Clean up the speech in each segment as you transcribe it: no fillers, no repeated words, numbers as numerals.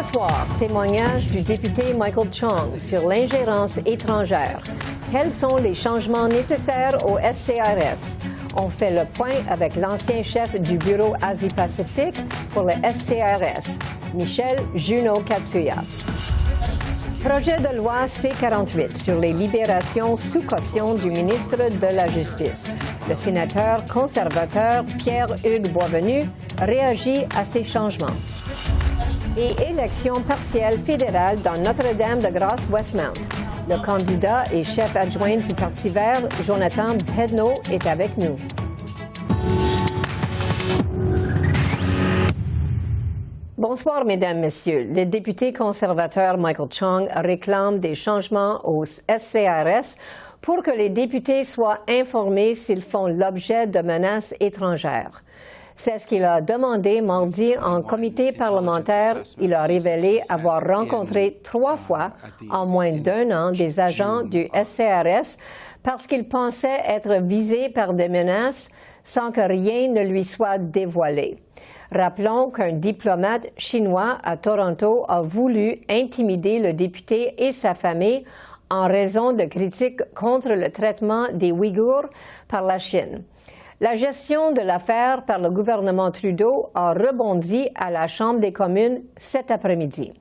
soir, témoignage du député Michael Chong sur l'ingérence étrangère. Quels sont les changements nécessaires au SCRS? On fait le point avec l'ancien chef du bureau Asie-Pacifique pour le SCRS, Michel Junot-Katsuya. Projet de loi C-48 sur les libérations sous caution du ministre de la Justice. Le sénateur conservateur Pierre-Hugues Boisvenu réagit à ces changements. Et élection partielle fédérale dans Notre-Dame-de-Grâce-Westmount. Le candidat et chef adjoint du Parti vert, Jonathan Pedneau, est avec nous. Bonsoir, Mesdames, Messieurs. Le député conservateur Michael Chong réclame des changements au SCRS pour que les députés soient informés s'ils font l'objet de menaces étrangères. C'est ce qu'il a demandé mardi en comité parlementaire. Il a révélé avoir rencontré 3 fois en moins d'1 an des agents du SCRS parce qu'il pensait être visé par des menaces sans que rien ne lui soit dévoilé. Rappelons qu'un diplomate chinois à Toronto a voulu intimider le député et sa famille en raison de critiques contre le traitement des Ouïghours par la Chine. La gestion de l'affaire par le gouvernement Trudeau a rebondi à la Chambre des communes cet après-midi.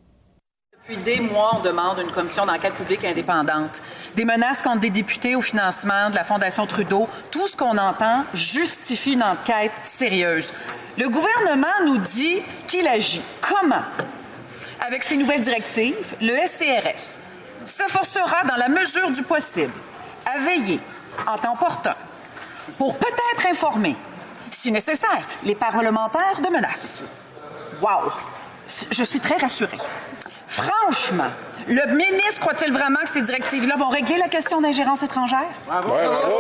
Depuis des mois, on demande une commission d'enquête publique indépendante. Des menaces contre des députés au financement de la Fondation Trudeau, tout ce qu'on entend justifie une enquête sérieuse. Le gouvernement nous dit qu'il agit. Comment? Avec ces nouvelles directives, le SCRS s'efforcera, dans la mesure du possible, à veiller, en temps opportun, pour peut-être informer, si nécessaire, les parlementaires de menaces. Wow! Je suis très rassurée. Franchement, le ministre croit-il vraiment que ces directives-là vont régler la question d'ingérence étrangère? Bravo! Bravo!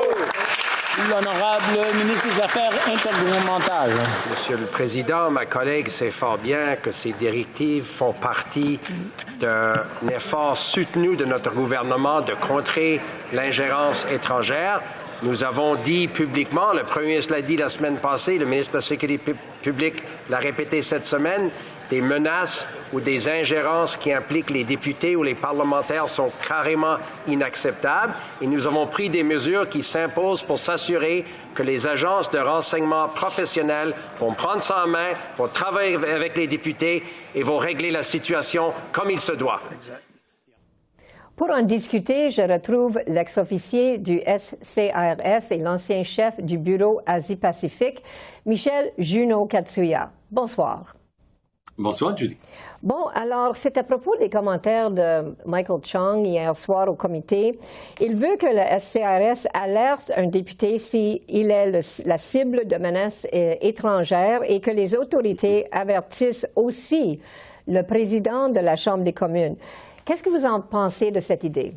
L'honorable ministre des Affaires intergouvernementales. Monsieur le Président, ma collègue sait fort bien que ces directives font partie d'un effort soutenu de notre gouvernement de contrer l'ingérence étrangère. Nous avons dit publiquement, le premier ministre l'a dit la semaine passée, le ministre de la Sécurité publique l'a répété cette semaine, des menaces ou des ingérences qui impliquent les députés ou les parlementaires sont carrément inacceptables et nous avons pris des mesures qui s'imposent pour s'assurer que les agences de renseignement professionnelles vont prendre ça en main, vont travailler avec les députés et vont régler la situation comme il se doit. Pour en discuter, je retrouve l'ex-officier du SCRS et l'ancien chef du bureau Asie-Pacifique, Michel Junot-Katsuya. Bonsoir. Bonsoir, Julie. Bon, alors, c'est à propos des commentaires de Michael Chong hier soir au comité. Il veut que le SCRS alerte un député s'il est la cible de menaces étrangères et que les autorités avertissent aussi le président de la Chambre des communes. Qu'est-ce que vous en pensez de cette idée?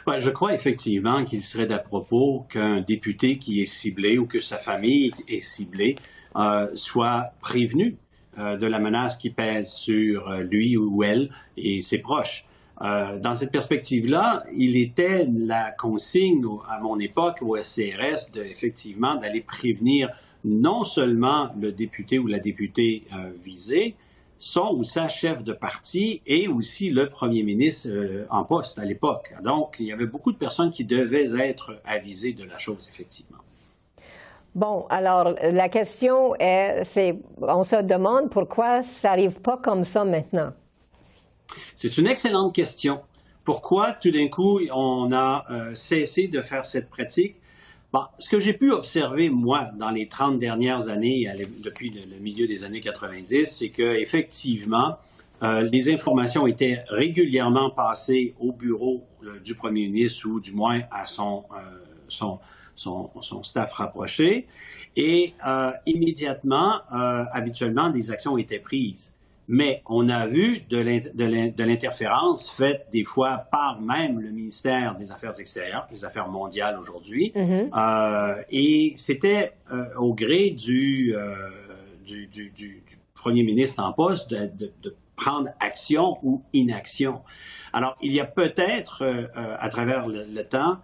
Ouais, je crois effectivement qu'il serait d'à propos qu'un député qui est ciblé ou que sa famille est ciblée soit prévenu de la menace qui pèse sur lui ou elle et ses proches. Dans cette perspective-là, il était la consigne à mon époque au SCRS effectivement d'aller prévenir non seulement le député ou la députée visée, son ou sa chef de parti et aussi le premier ministre en poste à l'époque. Donc, il y avait beaucoup de personnes qui devaient être avisées de la chose, effectivement. Bon, alors, la question est, on se demande pourquoi ça n'arrive pas comme ça maintenant. C'est une excellente question. Pourquoi, tout d'un coup, on a cessé de faire cette pratique? Bon, ce que j'ai pu observer, moi, dans les 30 dernières années, depuis le milieu des années 90, c'est qu'effectivement, les informations étaient régulièrement passées au bureau du premier ministre ou du moins à son staff rapproché. Et immédiatement, habituellement, des actions étaient prises. Mais on a vu de l'interférence faite des fois par même le ministère des Affaires extérieures, des Affaires mondiales aujourd'hui. Et c'était au gré du premier ministre en poste de prendre action ou inaction. Alors, il y a peut-être, à travers le temps,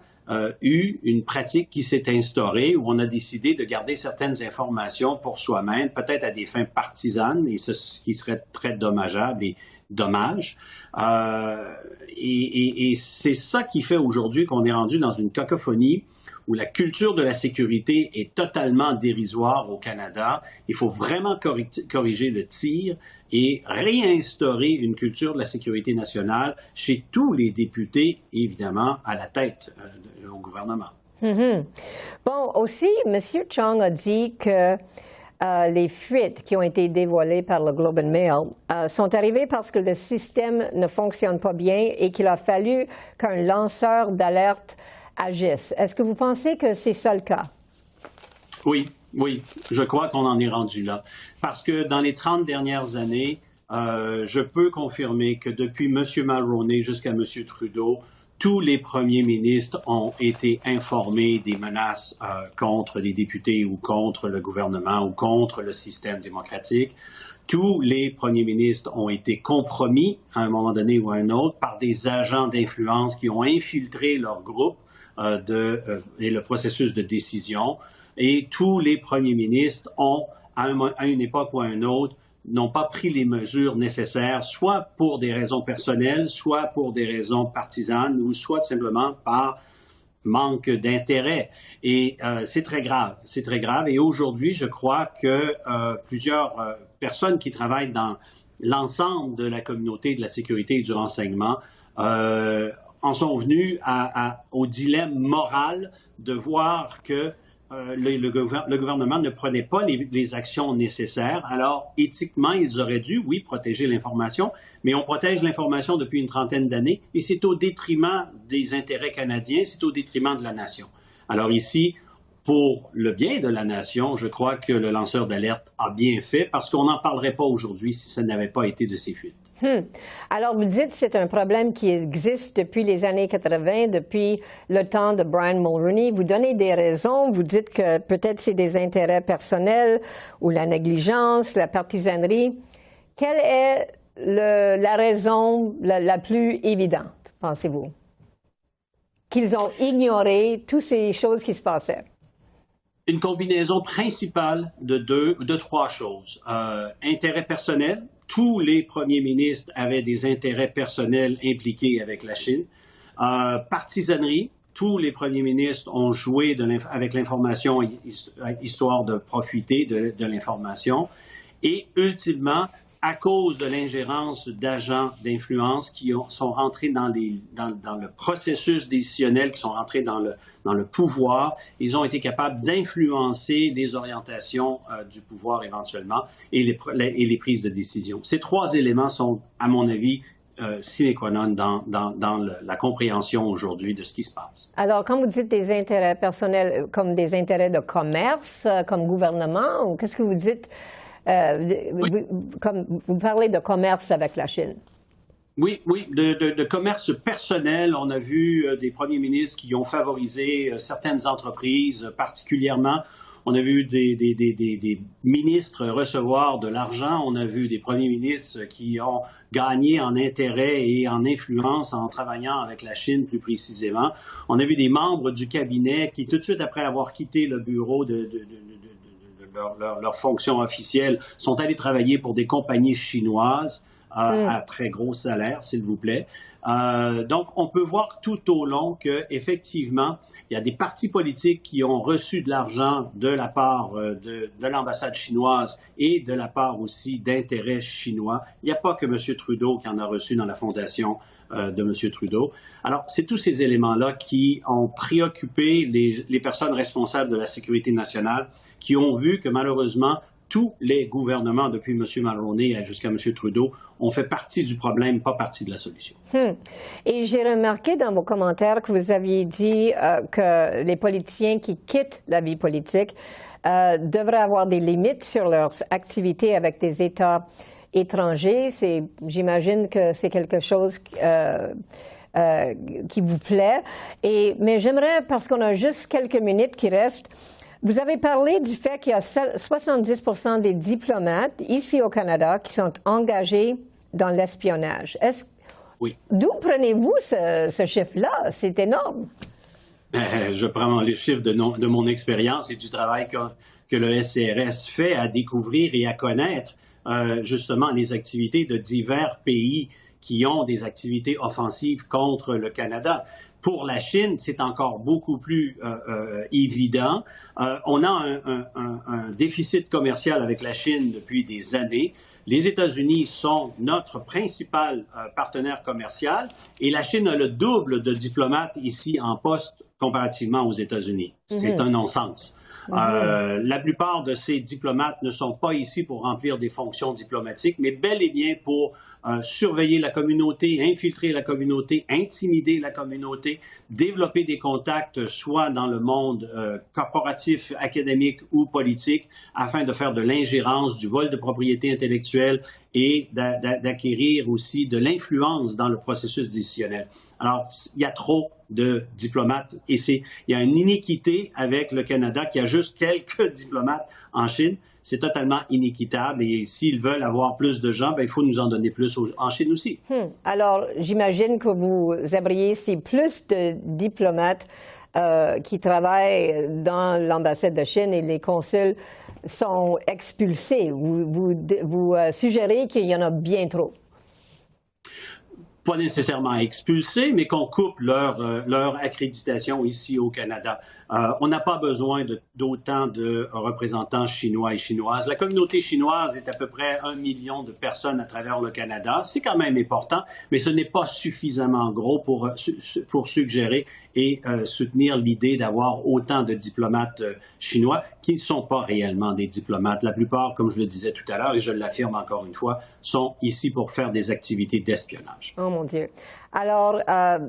eu une pratique qui s'est instaurée où on a décidé de garder certaines informations pour soi-même, peut-être à des fins partisanes, et ce qui serait très dommageable et dommage. Et c'est ça qui fait aujourd'hui qu'on est rendu dans une cacophonie où la culture de la sécurité est totalement dérisoire au Canada. Il faut vraiment corriger le tir et réinstaurer une culture de la sécurité nationale chez tous les députés, évidemment, à la tête au gouvernement. Mm-hmm. Bon, aussi, M. Chong a dit que les fuites qui ont été dévoilées par le Globe and Mail sont arrivées parce que le système ne fonctionne pas bien et qu'il a fallu qu'un lanceur d'alerte agisse. Est-ce que vous pensez que c'est ça le cas? Oui, je crois qu'on en est rendu là. Parce que dans les 30 dernières années, je peux confirmer que depuis M. Mulroney jusqu'à M. Trudeau, tous les premiers ministres ont été informés des menaces contre des députés ou contre le gouvernement ou contre le système démocratique. Tous les premiers ministres ont été compromis à un moment donné ou à un autre par des agents d'influence qui ont infiltré leur groupe et le processus de décision. Et tous les premiers ministres ont, à une époque ou à une autre, n'ont pas pris les mesures nécessaires, soit pour des raisons personnelles, soit pour des raisons partisanes, ou soit simplement par manque d'intérêt. Et c'est très grave, c'est très grave. Et aujourd'hui, je crois que plusieurs personnes qui travaillent dans l'ensemble de la communauté de la sécurité et du renseignement en sont venus au dilemme moral de voir que le gouvernement ne prenait pas les actions nécessaires. Alors, éthiquement, ils auraient dû, oui, protéger l'information, mais on protège l'information depuis une trentaine d'années et c'est au détriment des intérêts canadiens, c'est au détriment de la nation. Alors ici, pour le bien de la nation, je crois que le lanceur d'alerte a bien fait parce qu'on n'en parlerait pas aujourd'hui si ce n'avait pas été de ces fuites. Alors, vous dites que c'est un problème qui existe depuis les années 80, depuis le temps de Brian Mulroney. Vous donnez des raisons. Vous dites que peut-être c'est des intérêts personnels ou la négligence, la partisanerie. Quelle est la raison la plus évidente, pensez-vous? Qu'ils ont ignoré toutes ces choses qui se passaient. Une combinaison principale de trois choses. Intérêt personnel. Tous les premiers ministres avaient des intérêts personnels impliqués avec la Chine. Partisanerie. Tous les premiers ministres ont joué avec l'information histoire de profiter de l'information. Et ultimement, à cause de l'ingérence d'agents d'influence qui sont rentrés dans le processus décisionnel, qui sont rentrés dans le pouvoir, ils ont été capables d'influencer les orientations du pouvoir éventuellement et les prises de décision. Ces trois éléments sont, à mon avis, sine qua non dans la compréhension aujourd'hui de ce qui se passe. Alors, quand vous dites des intérêts personnels, comme des intérêts de commerce, comme gouvernement, ou qu'est-ce que vous dites? Oui. Vous parlez de commerce avec la Chine. Oui, de commerce personnel. On a vu des premiers ministres qui ont favorisé certaines entreprises particulièrement. On a vu des ministres recevoir de l'argent. On a vu des premiers ministres qui ont gagné en intérêt et en influence en travaillant avec la Chine plus précisément. On a vu des membres du cabinet qui, tout de suite après avoir quitté le bureau leur fonction officielle, sont allés travailler pour des compagnies chinoises à très gros salaires, s'il vous plaît. Donc, on peut voir tout au long qu'effectivement, il y a des partis politiques qui ont reçu de l'argent de la part de l'ambassade chinoise et de la part aussi d'intérêts chinois. Il n'y a pas que M. Trudeau qui en a reçu dans la fondation de M. Trudeau. Alors, c'est tous ces éléments-là qui ont préoccupé les personnes responsables de la sécurité nationale, qui ont vu que malheureusement, tous les gouvernements, depuis M. Mulroney jusqu'à M. Trudeau, ont fait partie du problème, pas partie de la solution. Et j'ai remarqué dans vos commentaires que vous aviez dit que les politiciens qui quittent la vie politique devraient avoir des limites sur leurs activités avec des États étrangers. J'imagine que c'est quelque chose qui vous plaît. Mais j'aimerais, parce qu'on a juste quelques minutes qui restent, vous avez parlé du fait qu'il y a 70% des diplomates ici au Canada qui sont engagés dans l'espionnage. Oui. D'où prenez-vous ce chiffre-là? C'est énorme. Je prends les chiffres de mon expérience et du travail que le SCRS fait à découvrir et à connaître justement les activités de divers pays qui ont des activités offensives contre le Canada. Pour la Chine, c'est encore beaucoup plus évident. On a un déficit commercial avec la Chine depuis des années. Les États-Unis sont notre principal partenaire commercial et la Chine a le double de diplomates ici en poste comparativement aux États-Unis. C'est un non-sens. La plupart de ces diplomates ne sont pas ici pour remplir des fonctions diplomatiques, mais bel et bien pour surveiller la communauté, infiltrer la communauté, intimider la communauté, développer des contacts soit dans le monde corporatif, académique ou politique, afin de faire de l'ingérence, du vol de propriété intellectuelle et d'acquérir aussi de l'influence dans le processus décisionnel. Alors, il y a trop de diplomates et il y a une iniquité avec le Canada qui a juste quelques diplomates en Chine. C'est totalement inéquitable et s'ils veulent avoir plus de gens, il faut nous en donner plus en Chine aussi. Alors, j'imagine que vous aimeriez si plus de diplomates qui travaillent dans l'ambassade de Chine et les consuls sont expulsés. Vous suggérez qu'il y en a bien trop. Pas nécessairement expulsés, mais qu'on coupe leur accréditation ici au Canada. On n'a pas besoin d'autant de représentants chinois et chinoises. La communauté chinoise est à peu près 1 million de personnes à travers le Canada. C'est quand même important, mais ce n'est pas suffisamment gros pour suggérer et soutenir l'idée d'avoir autant de diplomates chinois qui ne sont pas réellement des diplomates. La plupart, comme je le disais tout à l'heure, et je l'affirme encore une fois, sont ici pour faire des activités d'espionnage. Oh mon Dieu. Alors,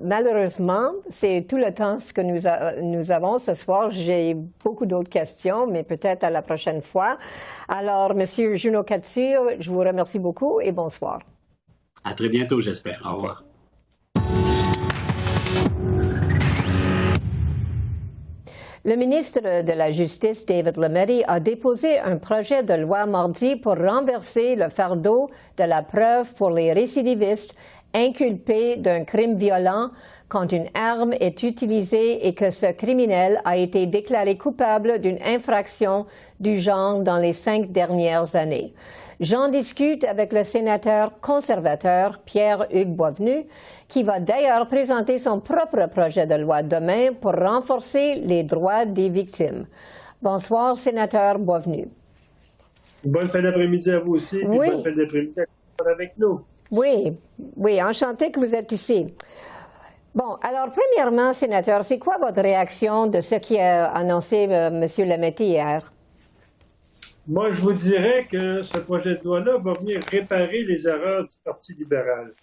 malheureusement, c'est tout le temps que nous avons ce soir. J'ai beaucoup d'autres questions, mais peut-être à la prochaine fois. Alors, Monsieur Junot Couture, je vous remercie beaucoup et bonsoir. À très bientôt, j'espère. Au revoir. Le ministre de la Justice, David Lametti, a déposé un projet de loi mardi pour renverser le fardeau de la preuve pour les récidivistes inculpés d'un crime violent quand une arme est utilisée et que ce criminel a été déclaré coupable d'une infraction du genre dans les 5 dernières années. J'en discute avec le sénateur conservateur Pierre-Hugues Boisvenu, qui va d'ailleurs présenter son propre projet de loi demain pour renforcer les droits des victimes. Bonsoir, sénateur Boisvenu. Bonne fin d'après-midi à vous aussi, oui. Bonne fin d'après-midi avec nous. Oui, enchanté que vous êtes ici. Bon, alors, premièrement, sénateur, c'est quoi votre réaction de ce qui a annoncé M. Lametti hier? Moi, je vous dirais que ce projet de loi-là va venir réparer les erreurs du Parti libéral.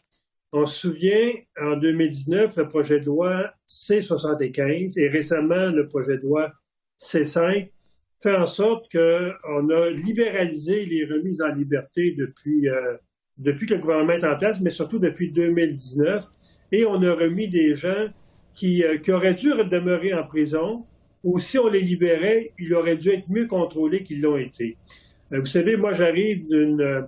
On se souvient, en 2019, le projet de loi C-75 et récemment le projet de loi C-5 fait en sorte qu'on a libéralisé les remises en liberté depuis que le gouvernement est en place, mais surtout depuis 2019. Et on a remis des gens qui auraient dû demeurer en prison, ou si on les libérait, ils auraient dû être mieux contrôlés qu'ils l'ont été. Vous savez, moi, j'arrive de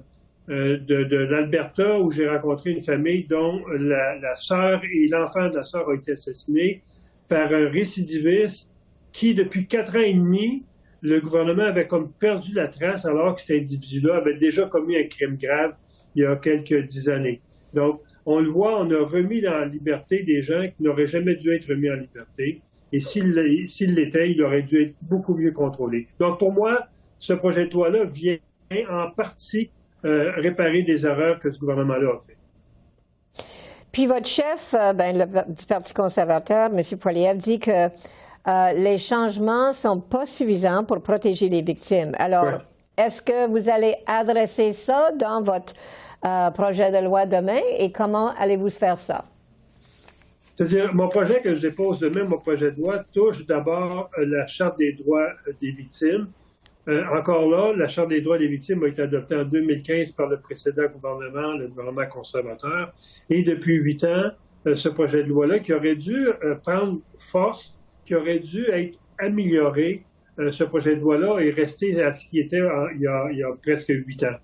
l'Alberta où j'ai rencontré une famille dont la sœur et l'enfant de la sœur ont été assassinés par un récidiviste qui, depuis 4 ans et demi, le gouvernement avait comme perdu la trace alors que cet individu-là avait déjà commis un crime grave il y a quelques 10 années. Donc, on le voit, on a remis dans la liberté des gens qui n'auraient jamais dû être remis en liberté. Et s'il l'était, il aurait dû être beaucoup mieux contrôlé. Donc, pour moi, ce projet de loi-là vient en partie réparer des erreurs que ce gouvernement-là a fait. Puis votre chef du Parti conservateur, M. Poilievre, dit que les changements ne sont pas suffisants pour protéger les victimes. Alors, est-ce que vous allez adresser ça dans votre projet de loi demain et comment allez-vous faire ça? C'est-à-dire, mon projet que je dépose demain, mon projet de loi, touche d'abord la Charte des droits des victimes. Encore là, la Charte des droits des victimes a été adoptée en 2015 par le précédent gouvernement, le gouvernement conservateur. Et depuis 8 ans, ce projet de loi-là, qui aurait dû prendre force, qui aurait dû être amélioré, ce projet de loi-là est resté à ce qui était il y a presque 8 ans.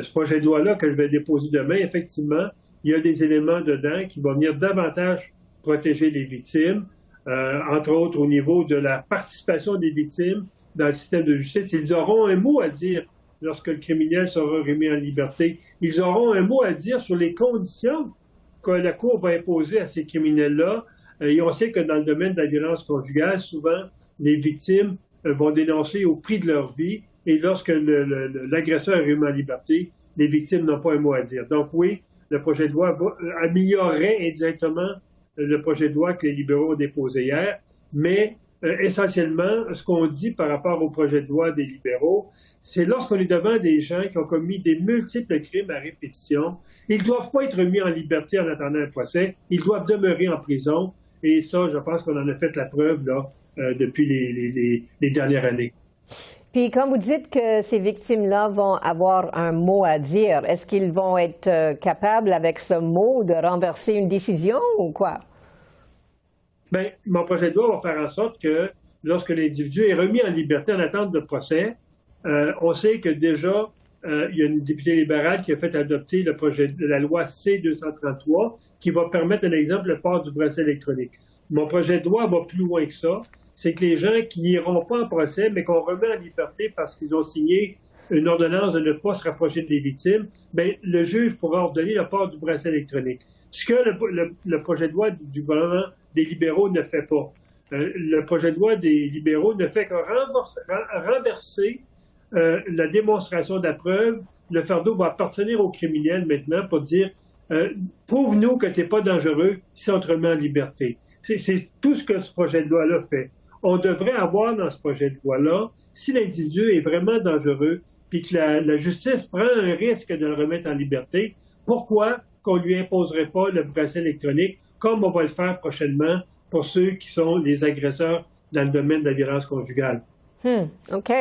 Ce projet de loi-là que je vais déposer demain, effectivement, il y a des éléments dedans qui vont venir davantage protéger les victimes, entre autres au niveau de la participation des victimes dans le système de justice. Ils auront un mot à dire lorsque le criminel sera remis en liberté. Ils auront un mot à dire sur les conditions que la Cour va imposer à ces criminels-là. Et on sait que dans le domaine de la violence conjugale, souvent, les victimes vont dénoncer au prix de leur vie. Et lorsque l'agresseur est remis en liberté, les victimes n'ont pas un mot à dire. Donc oui, le projet de loi améliorerait indirectement le projet de loi que les libéraux ont déposé hier, mais essentiellement, ce qu'on dit par rapport au projet de loi des libéraux, c'est lorsqu'on est devant des gens qui ont commis des multiples crimes à répétition, ils ne doivent pas être mis en liberté en attendant un procès, ils doivent demeurer en prison, et ça, je pense qu'on en a fait la preuve là, depuis les dernières années. Puis quand vous dites que ces victimes-là vont avoir un mot à dire, est-ce qu'ils vont être capables, avec ce mot, de renverser une décision ou quoi? Bien, mon projet de loi va faire en sorte que lorsque l'individu est remis en liberté en attente de procès, on sait que déjà, il y a une députée libérale qui a fait adopter le projet de la loi C-233 qui va permettre, un exemple, le port du bracelet électronique. Mon projet de loi va plus loin que ça. C'est que les gens qui n'iront pas en procès, mais qu'on remet en liberté parce qu'ils ont signé une ordonnance de ne pas se rapprocher des victimes, bien, le juge pourra ordonner le port du bracelet électronique. Ce que le projet de loi du gouvernement des libéraux ne fait pas. Le projet de loi des libéraux ne fait que renverser la démonstration de la preuve. Le fardeau va appartenir aux criminels maintenant pour dire prouve-nous que tu n'es pas dangereux si on te remet en liberté. C'est tout ce que ce projet de loi-là fait. On devrait avoir dans ce projet de loi-là, si l'individu est vraiment dangereux, puis que la justice prend un risque de le remettre en liberté, pourquoi qu'on ne lui imposerait pas le bracelet électronique, comme on va le faire prochainement pour ceux qui sont les agresseurs dans le domaine de la violence conjugale? OK.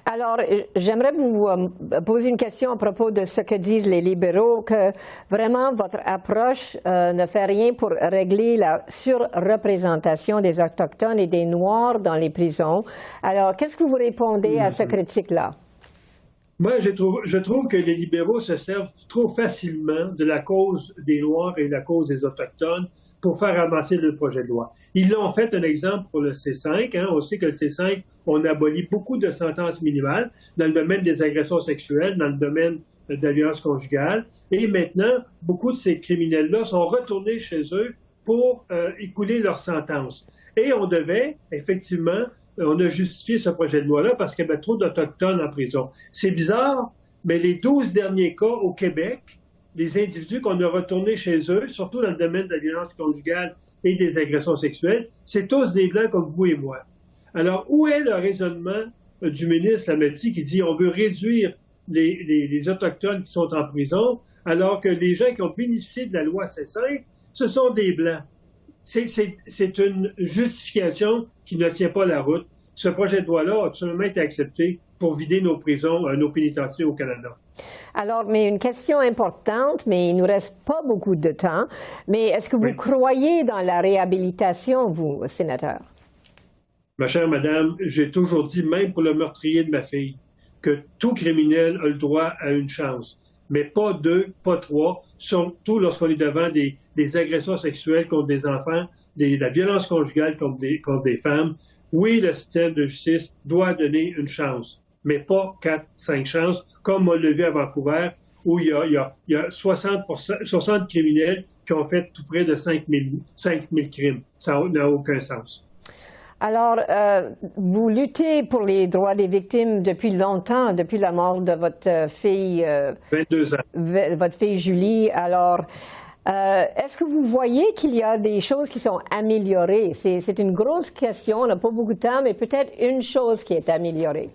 Alors, j'aimerais vous poser une question à propos de ce que disent les libéraux, que vraiment votre approche ne fait rien pour régler la surreprésentation des Autochtones et des Noirs dans les prisons. Alors, qu'est-ce que vous répondez à cette critique-là? Moi, je trouve que les libéraux se servent trop facilement de la cause des Noirs et de la cause des Autochtones pour faire avancer le projet de loi. Ils l'ont fait, un exemple, pour le C5. On sait que le C5, on abolit beaucoup de sentences minimales dans le domaine des agressions sexuelles, dans le domaine de la violence conjugale. Et maintenant, beaucoup de ces criminels-là sont retournés chez eux pour écouler leur sentence. Et on devait, effectivement, on a justifié ce projet de loi-là parce qu'il y avait trop d'Autochtones en prison. C'est bizarre, mais les 12 derniers cas au Québec, les individus qu'on a retournés chez eux, surtout dans le domaine de la violence conjugale et des agressions sexuelles, c'est tous des Blancs comme vous et moi. Alors, où est le raisonnement du ministre Lametti qui dit on veut réduire les Autochtones qui sont en prison, alors que les gens qui ont bénéficié de la loi C5, ce sont des Blancs? C'est une justification qui ne tient pas la route. Ce projet de loi-là a absolument été accepté pour vider nos prisons, nos pénitenciers au Canada. Alors, mais une question importante, mais il ne nous reste pas beaucoup de temps. Mais est-ce que vous croyez dans la réhabilitation, vous, sénateur? Ma chère madame, j'ai toujours dit, même pour le meurtrier de ma fille, que tout criminel a le droit à une chance. Mais pas 2, pas 3, surtout lorsqu'on est devant des agressions sexuelles contre des enfants, la violence conjugale contre des femmes. Oui, le système de justice doit donner une chance, mais pas 4, 5 chances, comme on l'a vu à Vancouver, où il y a 60 criminels qui ont fait tout près de 5 000 crimes. Ça n'a aucun sens. Alors, vous luttez pour les droits des victimes depuis longtemps, depuis la mort de votre fille... 22 ans. Votre fille Julie. Alors, est-ce que vous voyez qu'il y a des choses qui sont améliorées? C'est une grosse question, on n'a pas beaucoup de temps, mais peut-être une chose qui est améliorée.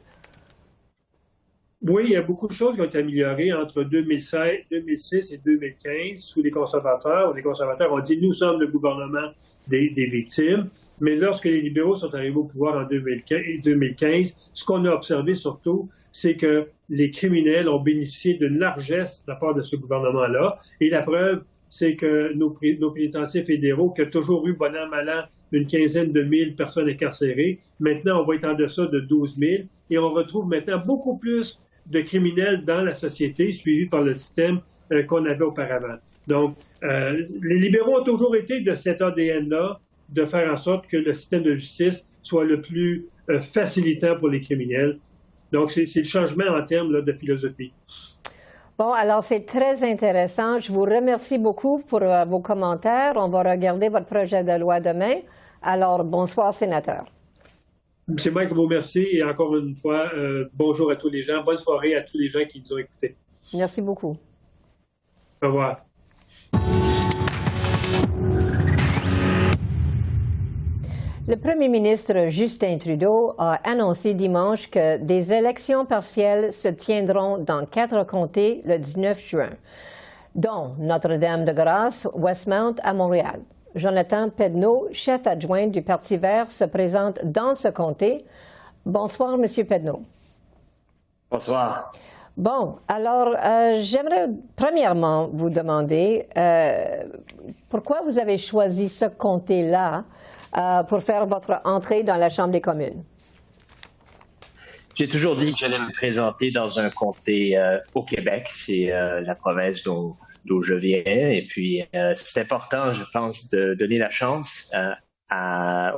Oui, il y a beaucoup de choses qui ont été améliorées entre 2006 et 2015 sous les conservateurs. Les conservateurs ont dit « nous sommes le gouvernement des victimes ». Mais lorsque les libéraux sont arrivés au pouvoir en 2015, ce qu'on a observé surtout, c'est que les criminels ont bénéficié d'une largesse de la part de ce gouvernement-là. Et la preuve, c'est que nos pénitenciers fédéraux, qui ont toujours eu, bon an, mal an, une quinzaine de mille personnes incarcérées, maintenant, on va être en deçà de 12 000. Et on retrouve maintenant beaucoup plus de criminels dans la société, suivis par le système qu'on avait auparavant. Donc, les libéraux ont toujours été de cet ADN-là, de faire en sorte que le système de justice soit le plus facilitant pour les criminels. Donc, c'est le changement en termes là, de philosophie. Bon, alors c'est très intéressant. Je vous remercie beaucoup pour vos commentaires. On va regarder votre projet de loi demain. Alors, bonsoir, sénateur. C'est moi qui vous remercie et encore une fois, bonjour à tous les gens. Bonne soirée à tous les gens qui nous ont écoutés. Merci beaucoup. Au revoir. Le premier ministre Justin Trudeau a annoncé dimanche que des élections partielles se tiendront dans 4 comtés le 19 juin, dont Notre-Dame-de-Grâce, Westmount à Montréal. Jonathan Pedneau, chef adjoint du Parti vert, se présente dans ce comté. Bonsoir, Monsieur Pedneau. Bonsoir. Bon, alors, j'aimerais premièrement vous demander pourquoi vous avez choisi ce comté-là pour faire votre entrée dans la Chambre des communes. J'ai toujours dit que j'allais me présenter dans un comté au Québec. C'est la province d'où je viens. Et puis, c'est important, je pense, de donner la chance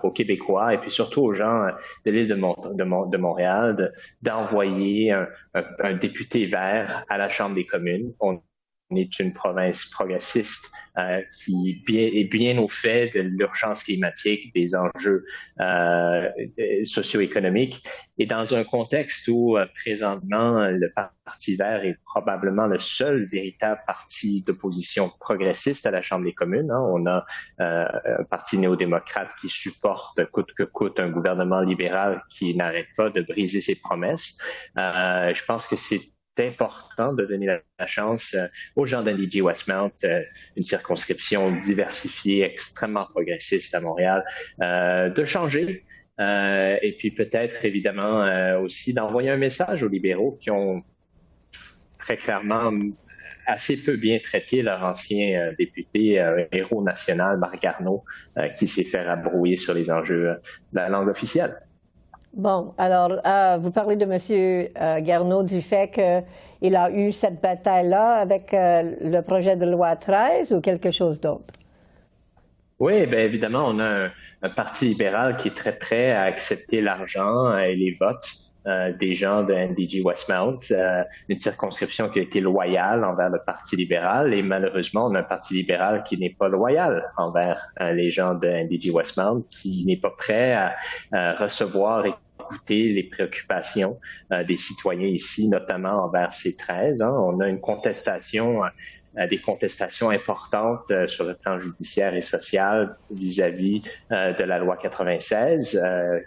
aux Québécois et puis surtout aux gens de l'île de Montréal d'envoyer un député vert à la Chambre des communes. On est une province progressiste qui est bien au fait de l'urgence climatique, des enjeux socio-économiques. Et dans un contexte où présentement le Parti vert est probablement le seul véritable parti d'opposition progressiste à la Chambre des communes. Hein. On a un parti néo-démocrate qui supporte coûte que coûte un gouvernement libéral qui n'arrête pas de briser ses promesses. Je pense que c'est important de donner la chance aux gens d'NDG Westmount, une circonscription diversifiée, extrêmement progressiste à Montréal, de changer et puis peut-être évidemment aussi d'envoyer un message aux libéraux qui ont très clairement assez peu bien traité leur ancien député, héros national, Marc Garneau, qui s'est fait rabrouiller sur les enjeux de la langue officielle. Bon, alors, vous parlez de M. Garneau du fait qu'il a eu cette bataille-là avec le projet de loi 13 ou quelque chose d'autre? Oui, bien évidemment, on a un parti libéral qui est très prêt à accepter l'argent et les votes des gens de NDG Westmount, une circonscription qui a été loyale envers le Parti libéral et malheureusement, on a un Parti libéral qui n'est pas loyal envers les gens de NDG Westmount, qui n'est pas prêt à recevoir et écouter les préoccupations des citoyens ici, notamment envers C13. Hein. On a une contestation des contestations importantes sur le plan judiciaire et social vis-à-vis de la loi 96,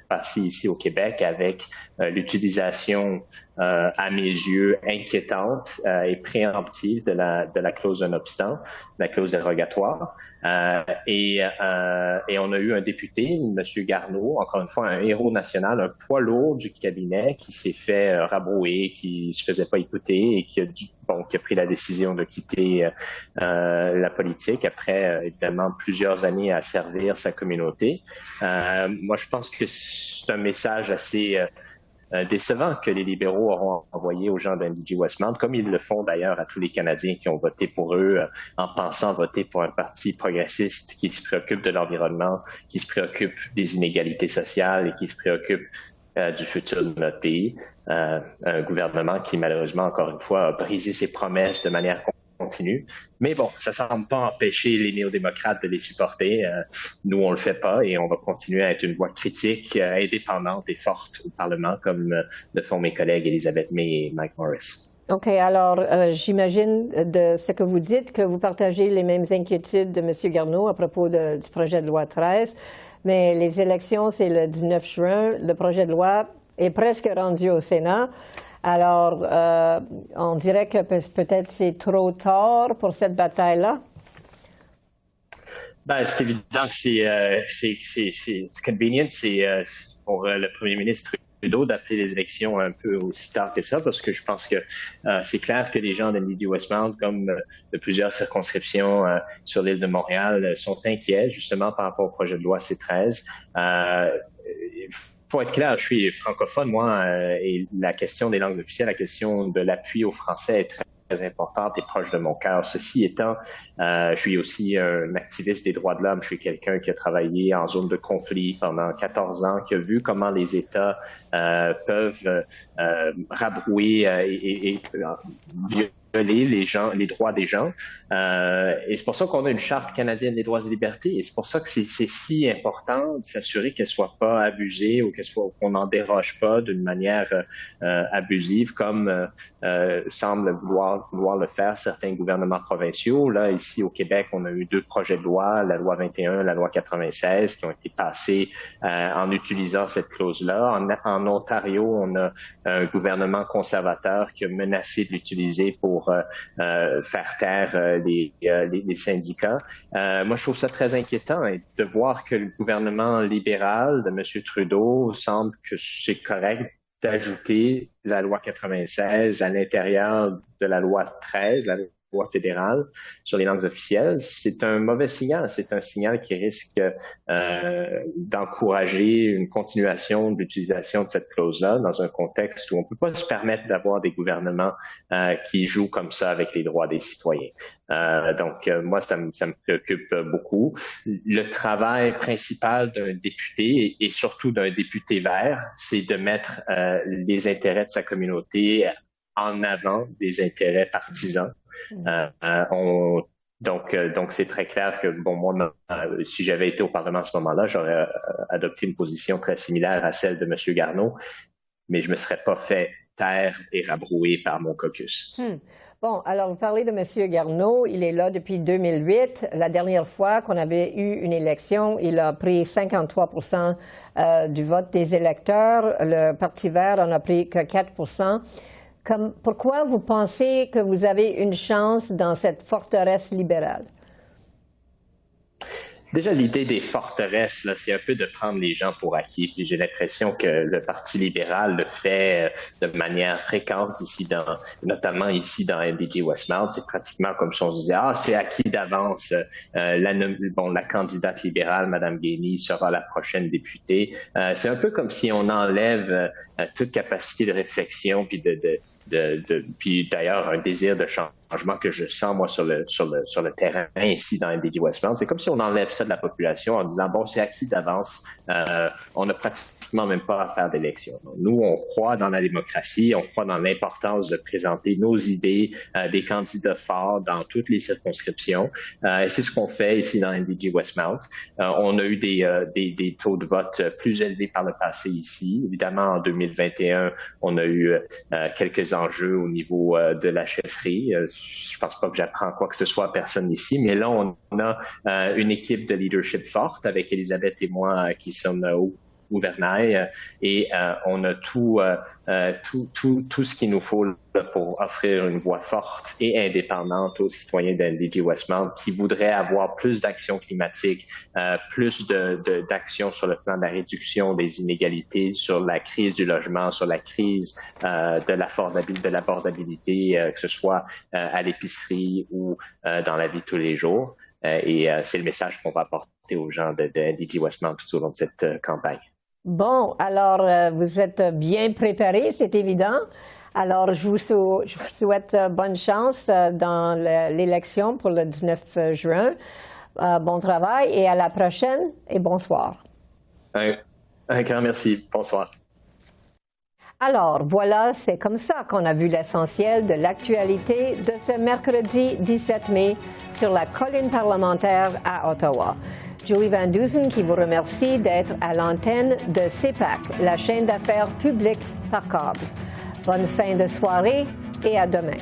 passée ici au Québec avec l'utilisation, à mes yeux, inquiétante et préemptive de la clause d'un obstant, la clause dérogatoire. Et on a eu un député, M. Garneau, encore une fois un héros national, un poids lourd du cabinet qui s'est fait rabrouer, qui se faisait pas écouter et qui a pris la décision de quitter la politique après évidemment plusieurs années à servir sa communauté. Moi, je pense que c'est un message assez décevant que les libéraux auront envoyé aux gens d'NDG Westmount, comme ils le font d'ailleurs à tous les Canadiens qui ont voté pour eux en pensant voter pour un parti progressiste qui se préoccupe de l'environnement, qui se préoccupe des inégalités sociales et qui se préoccupe du futur de notre pays. Un gouvernement qui, malheureusement, encore une fois, a brisé ses promesses de manière continue. Mais bon, ça ne semble pas empêcher les néo-démocrates de les supporter. Nous, on ne le fait pas et on va continuer à être une voix critique, indépendante et forte au Parlement, comme le font mes collègues Elizabeth May et Mike Morris. OK. Alors, j'imagine de ce que vous dites que vous partagez les mêmes inquiétudes de M. Garneau à propos du projet de loi 13, mais les élections, c'est le 19 juin. Le projet de loi est presque rendu au Sénat. Alors, on dirait que peut-être c'est trop tard pour cette bataille-là? Ben, c'est évident que c'est convenient, c'est pour le premier ministre Trudeau d'appeler les élections un peu aussi tard que ça, parce que je pense que c'est clair que les gens de NDG Westmount, comme de plusieurs circonscriptions sur l'île de Montréal, sont inquiets justement par rapport au projet de loi C13. Pour être clair, je suis francophone, moi, et la question des langues officielles, la question de l'appui au français est très, importante et proche de mon cœur. Ceci étant, je suis aussi un activiste des droits de l'homme. Je suis quelqu'un qui a travaillé en zone de conflit pendant 14 ans, qui a vu comment les États peuvent rabrouer et violer les droits des gens. Et c'est pour ça qu'on a une charte canadienne des droits et libertés. Et c'est pour ça que c'est si important de s'assurer qu'elle soit pas abusée ou qu'on n'en déroge pas d'une manière abusive, comme semblent vouloir le faire certains gouvernements provinciaux. Là, ici au Québec, on a eu 2 projets de loi, la loi 21, la loi 96, qui ont été passés en utilisant cette clause-là. En Ontario, on a un gouvernement conservateur qui a menacé de l'utiliser pour faire taire les syndicats. Moi, je trouve ça très inquiétant de voir que le gouvernement libéral de M. Trudeau semble que c'est correct d'ajouter la loi 96 à l'intérieur de la loi 13, la loi fédérale sur les langues officielles. C'est un mauvais signal. C'est un signal qui risque d'encourager une continuation de l'utilisation de cette clause-là dans un contexte où on ne peut pas se permettre d'avoir des gouvernements qui jouent comme ça avec les droits des citoyens. Donc, moi, ça me préoccupe beaucoup. Le travail principal d'un député et surtout d'un député vert, c'est de mettre les intérêts de sa communauté en avant des intérêts partisans. Donc, c'est très clair que, bon, moi, si j'avais été au Parlement à ce moment-là, j'aurais adopté une position très similaire à celle de M. Garneau, mais je ne me serais pas fait taire et rabrouer par mon caucus. Bon, alors, vous parlez de M. Garneau. Il est là depuis 2008. La dernière fois qu'on avait eu une élection, il a pris 53 du vote des électeurs. Le Parti vert en a pris que 4 Pourquoi vous pensez que vous avez une chance dans cette forteresse libérale? Déjà, l'idée des forteresses, là, c'est un peu de prendre les gens pour acquis. Puis j'ai l'impression que le Parti libéral le fait de manière fréquente ici, notamment ici dans NDG Westmount. C'est pratiquement comme si on se disait, c'est acquis d'avance. La candidate libérale, Mme Gainey, sera la prochaine députée. C'est un peu comme si on enlève toute capacité de réflexion, puis puis d'ailleurs un désir de changement que je sens, moi, sur le terrain ici dans NDG Westmount. C'est comme si on enlève ça de la population en disant, bon, c'est acquis d'avance, on n'a pratiquement même pas à faire d'élection. Nous, on croit dans la démocratie, on croit dans l'importance de présenter nos idées, des candidats forts dans toutes les circonscriptions. Et c'est ce qu'on fait ici dans NDG Westmount. On a eu des taux de vote plus élevés par le passé ici. Évidemment, en 2021, on a eu quelques enjeux au niveau de la chefferie. Je pense pas que j'apprends quoi que ce soit à personne ici, mais là, on a une équipe de leadership forte avec Elisabeth et moi qui sommes au gouvernail et on a tout ce qu'il nous faut pour offrir une voix forte et indépendante aux citoyens d'NDG Westmount qui voudraient avoir plus d'actions climatiques, plus d'actions sur le plan de la réduction des inégalités, sur la crise du logement, sur la crise de l'abordabilité, que ce soit à l'épicerie ou dans la vie de tous les jours. Et c'est le message qu'on va apporter aux gens de NDG Westmount tout au long de cette campagne. Bon, alors, vous êtes bien préparé, c'est évident. Alors, je vous souhaite bonne chance dans l'élection pour le 19 juin. Bon travail et à la prochaine et bonsoir. Un grand merci. Bonsoir. Alors, voilà, c'est comme ça qu'on a vu l'essentiel de l'actualité de ce mercredi 17 mai sur la colline parlementaire à Ottawa. Julie Van Dusen qui vous remercie d'être à l'antenne de CPAC, la chaîne d'affaires publiques par câble. Bonne fin de soirée et à demain.